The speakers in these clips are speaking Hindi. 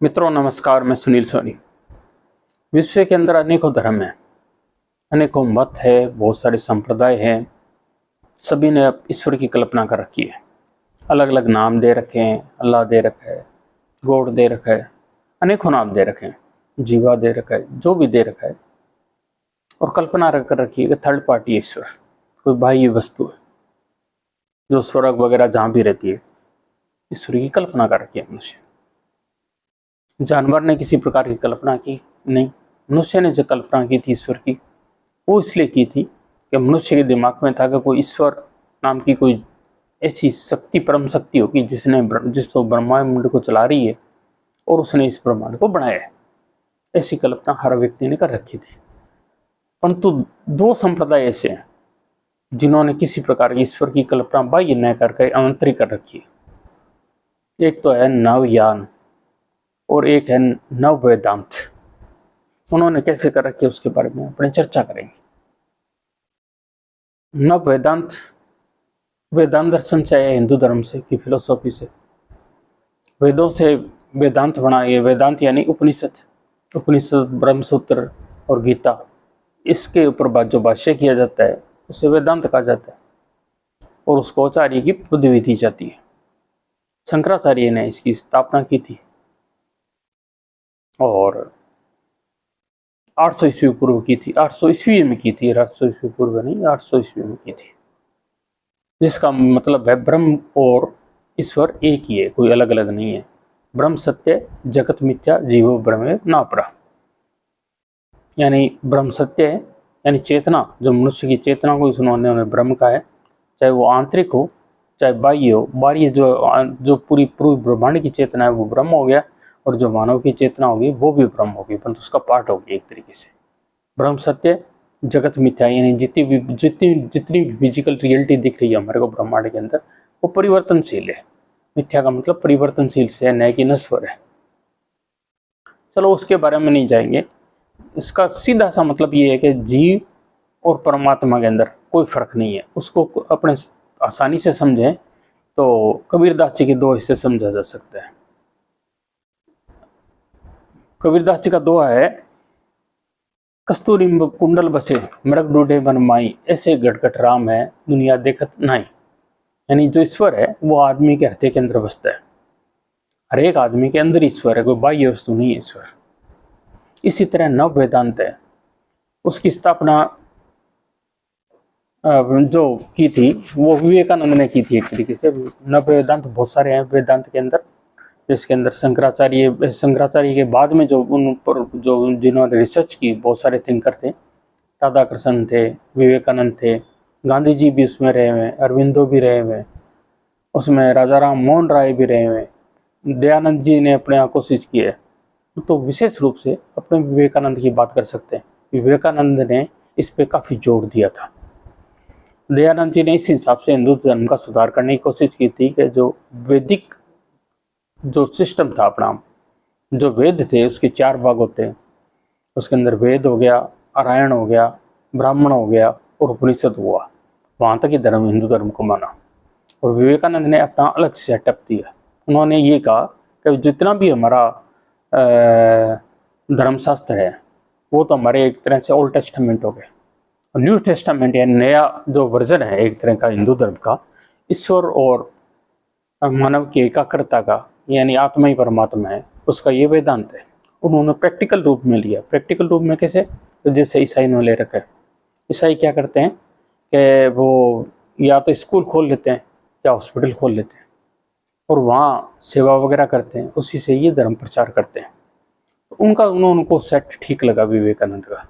मित्रों नमस्कार, मैं सुनील सोनी। विश्व के अंदर अनेकों धर्म हैं, अनेकों मत है, बहुत सारे संप्रदाय हैं। सभी ने अब ईश्वर की कल्पना कर रखी है, अलग अलग नाम दे रखे हैं। अल्लाह दे रखा है, गॉड दे रखा है, अनेकों नाम दे रखे हैं, जीवा दे रखा है, जो भी दे रखा है। और कल्पना कर रखी है कि थर्ड पार्टी ईश्वर, कोई बाह्य वस्तु है जो स्वर्ग वगैरह जहाँ भी रहती है। ईश्वर की कल्पना कर रखी है मनुष्य। जानवर ने किसी प्रकार की कल्पना की नहीं, मनुष्य ने जो कल्पना की थी ईश्वर की, वो इसलिए की थी कि मनुष्य के दिमाग में था कि कोई ईश्वर नाम की कोई ऐसी शक्ति, परम शक्ति होगी जिसको ब्रह्मांड को चला रही है और उसने इस ब्रह्मांड को बनाया है। ऐसी कल्पना हर व्यक्ति ने कर रखी थी। परंतु दो संप्रदाय ऐसे हैं जिन्होंने किसी प्रकार की ईश्वर की कल्पना बाह्य न करके आंतरिक कर रखी है। एक तो है नवयान और एक है नव वेदांत। उन्होंने कैसे कर रखी है उसके बारे में अपने चर्चा करेंगे। नव वेदांत, वेदांत दर्शन से आया हिंदू धर्म से की फिलोसॉफी से, वेदों से वेदांत बना। ये वेदांत यानी उपनिषद, ब्रह्मसूत्र और गीता, इसके ऊपर जो भाष्य किया जाता है उसे वेदांत कहा जाता है और उसको आचार्य की पदवी दी जाती है। शंकराचार्य ने इसकी स्थापना की थी और 800 ईस्वी पूर्व की थी। 800 ईस्वी में की थी, 800 ईस्वी पूर्व नहीं, 800 ईस्वी में की थी। जिसका मतलब है ब्रह्म और ईश्वर एक ही है, कोई अलग अलग नहीं है। ब्रह्म सत्य, जगत मिथ्या, जीवो ब्रह्म नापरा। यानी ब्रह्म सत्य है, यानी चेतना, जो मनुष्य की चेतना को उन्होंने ब्रह्म कहा है। चाहे वो आंतरिक हो चाहे बाह्य हो। बाह्य जो पूरी ब्रह्मांड की चेतना है वो ब्रह्म हो गया, और जो मानव की चेतना होगी वो भी ब्रह्म होगी, परंतु उसका पार्ट होगी एक तरीके से। ब्रह्म सत्य, जगत मिथ्या, यानी जितनी फिजिकल रियलिटी दिख रही है हमारे को ब्रह्मांड के अंदर, वो परिवर्तनशील है। मिथ्या का मतलब परिवर्तनशील से है, न कि नश्वर है। चलो उसके बारे में नहीं जाएंगे। इसका सीधा सा मतलब ये है कि जीव और परमात्मा के अंदर कोई फर्क नहीं है। उसको अपने आसानी से समझें तो कबीरदास जी के दो हिस्से समझा जा सकता है। कबीरदास जी का दोहा है, कस्तूरी कुंडल बसे मृग ढूंढे बन माई, ऐसे गटगट राम है दुनिया देखत नहीं। यानी जो ईश्वर है वो आदमी के हृदय के अंदर बसता है। हर एक आदमी के अंदर ईश्वर है, कोई बाह्य वस्तु नहीं है ईश्वर। इसी तरह नव वेदांत है, उसकी स्थापना जो की थी वो विवेकानंद ने की थी एक तरीके से। नव वेदांत बहुत सारे हैं वेदांत के अंदर, जिसके अंदर शंकराचार्य के बाद में जो उन पर जो जिन्होंने रिसर्च की, बहुत सारे थिंकर थे। राधा कृष्ण थे, विवेकानंद थे, गांधी जी भी उसमें रहे हुए, अरविंदो भी रहे हुए, उसमें राजा राम मोहन राय भी रहे हुए, दयानंद जी ने अपने यहाँ कोशिश की है। तो विशेष रूप से अपने विवेकानंद की बात कर सकते हैं। विवेकानंद ने इस पे काफ़ी जोर दिया था। दयानंद जी ने इस हिसाब से हिंदू धर्म का सुधार करने की कोशिश की थी कि जो वैदिक जो सिस्टम था अपना, जो वेद थे उसके 4 भाग होते हैं। उसके अंदर वेद हो गया, आरायण हो गया, ब्राह्मण हो गया और उपनिषद हुआ। वहाँ तक ही धर्म, हिंदू धर्म को माना। और विवेकानंद ने अपना अलग सेटअप दिया। उन्होंने ये कहा कि जितना भी हमारा धर्मशास्त्र है वो तो हमारे एक तरह से ओल्ड टेस्टामेंट हो गए। न्यू टेस्टामेंट या नया जो वर्जन है एक तरह का हिंदू धर्म का, ईश्वर और मानव की एकाग्रता का, यानी आत्मा ही परमात्मा है, उसका ये वेदांत है। उन्होंने प्रैक्टिकल रूप में लिया। प्रैक्टिकल रूप में कैसे? तो जैसे ईसाई ने ले रखा है। ईसाई क्या करते हैं कि वो या तो स्कूल खोल लेते हैं या हॉस्पिटल खोल लेते हैं और वहाँ सेवा वगैरह करते हैं, उसी से ये धर्म प्रचार करते हैं। तो उनको सेट ठीक लगा विवेकानंद का।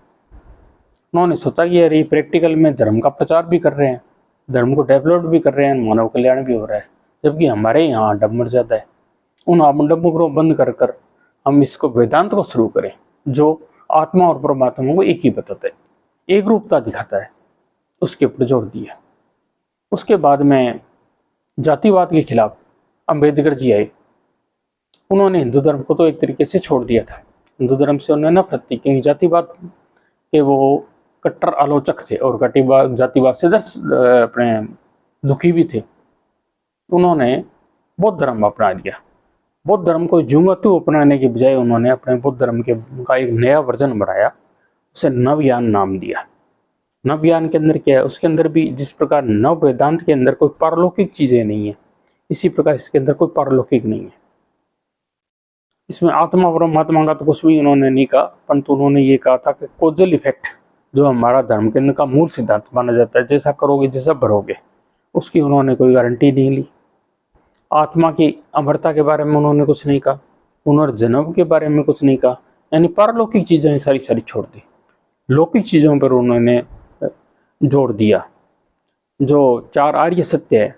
उन्होंने सोचा कि यार ये प्रैक्टिकल में धर्म का प्रचार भी कर रहे हैं, धर्म को डेवलप भी कर रहे हैं, मानव कल्याण भी हो रहा है, जबकि हमारे यहाँ आडम्बर ज़्यादा है। उन आडम्बरों को बंद कर हम इसको वेदांत को शुरू करें, जो आत्मा और परमात्मा को एक ही बताता है, एक रूपता दिखाता है। उसके ऊपर जोर दिया। उसके बाद में जातिवाद के खिलाफ अम्बेडकर जी आए। उन्होंने हिंदू धर्म को तो एक तरीके से छोड़ दिया था। हिंदू धर्म से उन्होंने नफरत थी, क्योंकि जातिवाद के वो कट्टर आलोचक थे और जातिवाद से अपने दुखी भी थे। उन्होंने बौद्ध धर्म अपना लिया। बौद्ध धर्म को जुंगतु अपनाने के बजाय उन्होंने अपने बौद्ध धर्म के का एक नया वर्जन बनाया, उसे नवयान नाम दिया। नवयान के अंदर क्या है, उसके अंदर भी जिस प्रकार नव वेदांत के अंदर कोई पारलौकिक चीजें नहीं है, इसी प्रकार इसके अंदर कोई पारलौकिक नहीं है। इसमें आत्मा परमात्मा का तो कुछ भी उन्होंने नहीं कहा, परंतु उन्होंने ये कहा था कि कोजल इफेक्ट जो हमारा धर्म के अंदर का मूल सिद्धांत माना जाता है, जैसा करोगे जैसा भरोगे, उसकी उन्होंने कोई गारंटी नहीं ली। आत्मा की अमरता के बारे में उन्होंने कुछ नहीं कहा, पुनर्जन्म के बारे में कुछ नहीं कहा, यानी पारलौकिक चीजें सारी सारी छोड़ दी, लौकिक चीजों पर उन्होंने जोड़ दिया। जो चार आर्य सत्य है,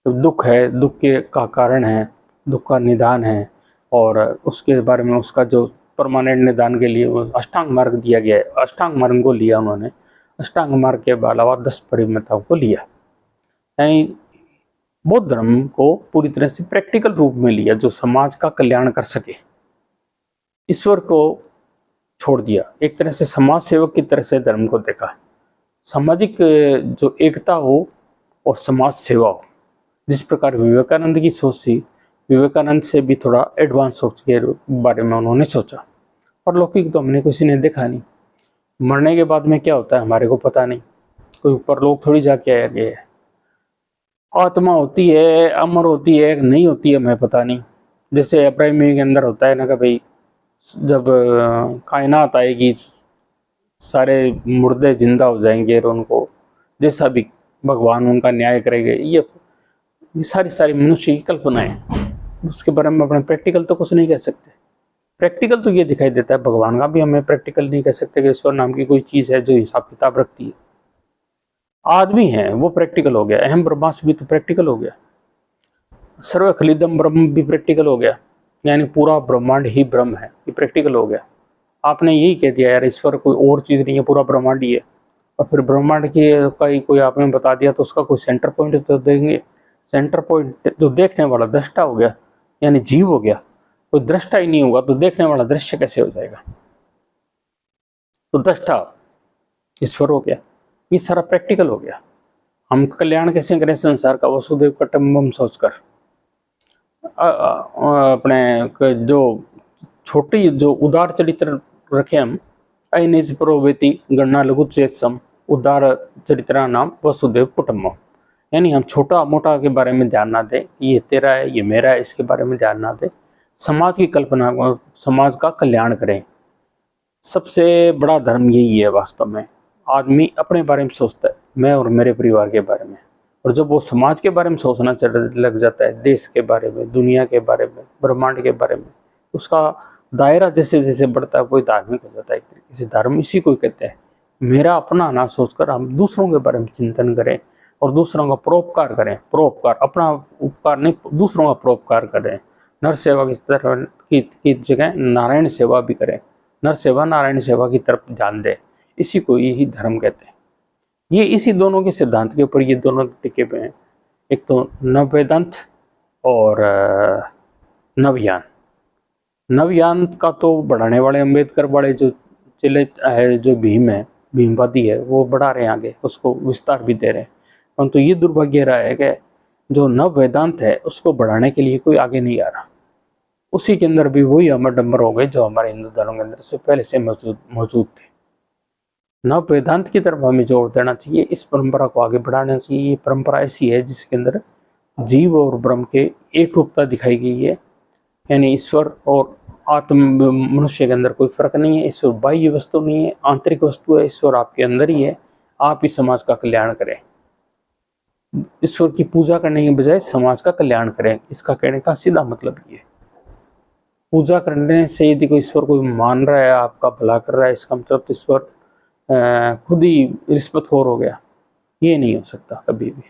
तो दुख है, दुख के का कारण है, दुख का निदान है, और उसके बारे में उसका जो परमानेंट निदान के लिए वो अष्टांग मार्ग दिया गया है, अष्टांग मार्ग को लिया उन्होंने। अष्टांग मार्ग के अलावा 10 परिमिताओं को लिया, यानी बौद्ध धर्म को पूरी तरह से प्रैक्टिकल रूप में लिया, जो समाज का कल्याण कर सके। ईश्वर को छोड़ दिया, एक तरह से समाज सेवक की तरह से धर्म को देखा। सामाजिक जो एकता हो और समाज सेवा हो, जिस प्रकार विवेकानंद की सोच थी, विवेकानंद से भी थोड़ा एडवांस सोच के बारे में उन्होंने सोचा। और लौकिक तो हमने किसी ने देखा नहीं, मरने के बाद में क्या होता है हमारे को पता नहीं, कोई ऊपर लोग थोड़ी जाके आए गए। आत्मा होती है, अमर होती है, नहीं होती है हमें पता नहीं। जैसे अप्राइमी के अंदर होता है ना कि भाई जब कायनात आएगी सारे मुर्दे जिंदा हो जाएंगे और उनको जैसा भी भगवान उनका न्याय करेंगे, ये सारी मनुष्य की कल्पना है। उसके बारे में अपने प्रैक्टिकल तो कुछ नहीं कह सकते। प्रैक्टिकल तो ये दिखाई देता है, भगवान का भी हमें प्रैक्टिकल नहीं कह सकते कि ईश्वर नाम की कोई चीज़ है जो हिसाब किताब रखती है। आदमी है वो प्रैक्टिकल हो गया, अहम ब्रह्मास्मि भी तो प्रैक्टिकल हो गया, सर्व खलिदम ब्रह्म भी प्रैक्टिकल हो गया, यानी पूरा ब्रह्मांड ही ब्रह्म है, ये प्रैक्टिकल हो गया। आपने यही कह दिया यार ईश्वर कोई और चीज़ नहीं है, पूरा ब्रह्मांड ही है, और फिर ब्रह्मांड की का ही कोई आपने बता दिया तो उसका कोई सेंटर पॉइंट तो देंगे। सेंटर पॉइंट जो देखने वाला दृष्टा हो गया, यानी जीव हो गया, कोई दृष्टा ही नहीं होगा तो देखने वाला दृश्य कैसे हो जाएगा। तो दृष्टा ईश्वर हो गया, ये सारा प्रैक्टिकल हो गया। हम कल्याण कैसे करें संसार का, वसुदेव कुटुंबकम सोचकर। अपने जो छोटी जो उदार चरित्र रखे हम, अनिज प्रोवेति गणना लघु चेतसम उदार चरित्रा नाम वसुदेव कुटुंबकम, यानी हम छोटा मोटा के बारे में ध्यान ना दें, ये तेरा है ये मेरा है इसके बारे में ध्यान ना दें, समाज की कल्पना, समाज का कल्याण करें। सबसे बड़ा धर्म यही है वास्तव में। आदमी अपने बारे में सोचता है, मैं और मेरे परिवार के बारे में, और जब वो समाज के बारे में सोचना लग जाता है, देश के बारे में, दुनिया के बारे में, ब्रह्मांड के बारे में, उसका दायरा जैसे जैसे बढ़ता है वही धार्मिक हो जाता है। एक तरीके से धर्म इसी को कहते हैं, मेरा अपना ना सोचकर हम दूसरों के बारे में चिंतन करें और दूसरों का परोपकार करें। परोपकार, अपना उपकार नहीं, दूसरों का परोपकार करें। नर सेवा की तरफ की जगह नारायण सेवा भी करें, नर सेवा नारायण सेवा की तरफ ध्यान दें, इसी को यही धर्म कहते हैं। ये इसी दोनों के सिद्धांत के ऊपर ये दोनों टिके हुए हैं, एक तो नव वेदांत और नवयान। नवयान का तो बढ़ाने वाले अम्बेडकर वाले जो चले है, जो भीम है, भीमवादी है, वो बढ़ा रहे हैं आगे, उसको विस्तार भी दे रहे हैं। परंतु ये दुर्भाग्य रहा है कि जो नव वेदांत है उसको बढ़ाने के लिए कोई आगे नहीं आ रहा। उसी के अंदर भी वही अमर डम्बर हो गए जो हमारे हिंदू धर्म के अंदर से पहले से मौजूद थे। नव वेदांत की तरफ हमें जोर देना चाहिए, इस परंपरा को आगे बढ़ाना चाहिए। ये परंपरा ऐसी है जिसके अंदर जीव और ब्रह्म के एक रूपता दिखाई गई है, यानी ईश्वर और आत्म मनुष्य के अंदर कोई फर्क नहीं है। ईश्वर बाह्य वस्तु नहीं है, आंतरिक वस्तु है। ईश्वर आपके अंदर ही है, आप ही समाज का कल्याण करें। ईश्वर की पूजा करने के बजाय समाज का कल्याण करें, इसका कहने का सीधा मतलब ये। पूजा करने से यदि कोई ईश्वर को मान रहा है, आपका भला कर रहा है, इसका मतलब तो ईश्वर खुद ही रिश्वतखोर हो गया, ये नहीं हो सकता कभी भी।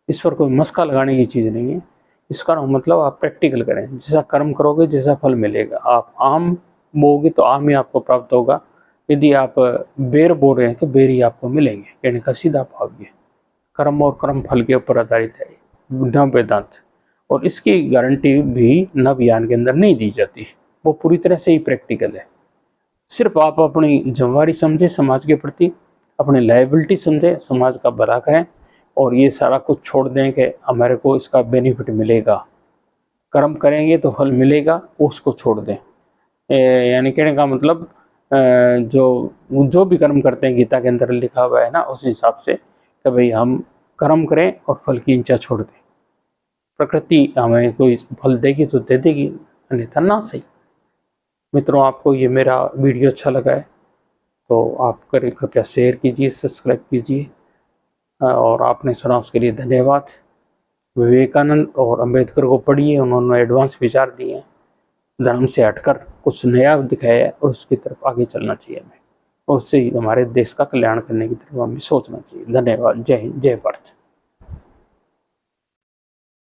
ईश्वर को मस्का लगाने की चीज़ नहीं है। इसका मतलब आप प्रैक्टिकल करें, जैसा कर्म करोगे जैसा फल मिलेगा। आप आम बोओगे तो आम ही आपको प्राप्त होगा, यदि आप बेर बो रहे हैं तो बेर ही आपको मिलेंगे। कहने का सीधा भाव ये कर्म और कर्म फल के ऊपर आधारित है नव वेदांत, और इसकी गारंटी भी नवयान के अंदर नहीं दी जाती, वो पूरी तरह से ही प्रैक्टिकल है। सिर्फ आप अपनी जिम्मेवारी समझे समाज के प्रति, अपनी लायबिलिटी समझे, समाज का भला करें, और ये सारा कुछ छोड़ दें कि हमारे को इसका बेनिफिट मिलेगा। कर्म करेंगे तो फल मिलेगा, उसको छोड़ दें। यानी कहने का मतलब जो भी कर्म करते हैं गीता के अंदर लिखा हुआ है ना, उस हिसाब से कि भाई हम कर्म करें और फल की इच्छा छोड़ दें। प्रकृति हमें कोई फल देगी तो दे देगी, अन्यथा ना सही। मित्रों, आपको ये मेरा वीडियो अच्छा लगा है तो आप कृपया शेयर कीजिए, सब्सक्राइब कीजिए, और आपने सुना उसके लिए धन्यवाद। विवेकानंद और अंबेडकर को पढ़िए, उन्होंने एडवांस विचार दिए हैं, धर्म से हटकर कुछ नया दिखाया है और उसकी तरफ आगे चलना चाहिए हमें, और उससे ही हमारे देश का कल्याण करने की तरफ हमें सोचना चाहिए। धन्यवाद। जय हिंद, जय भारत।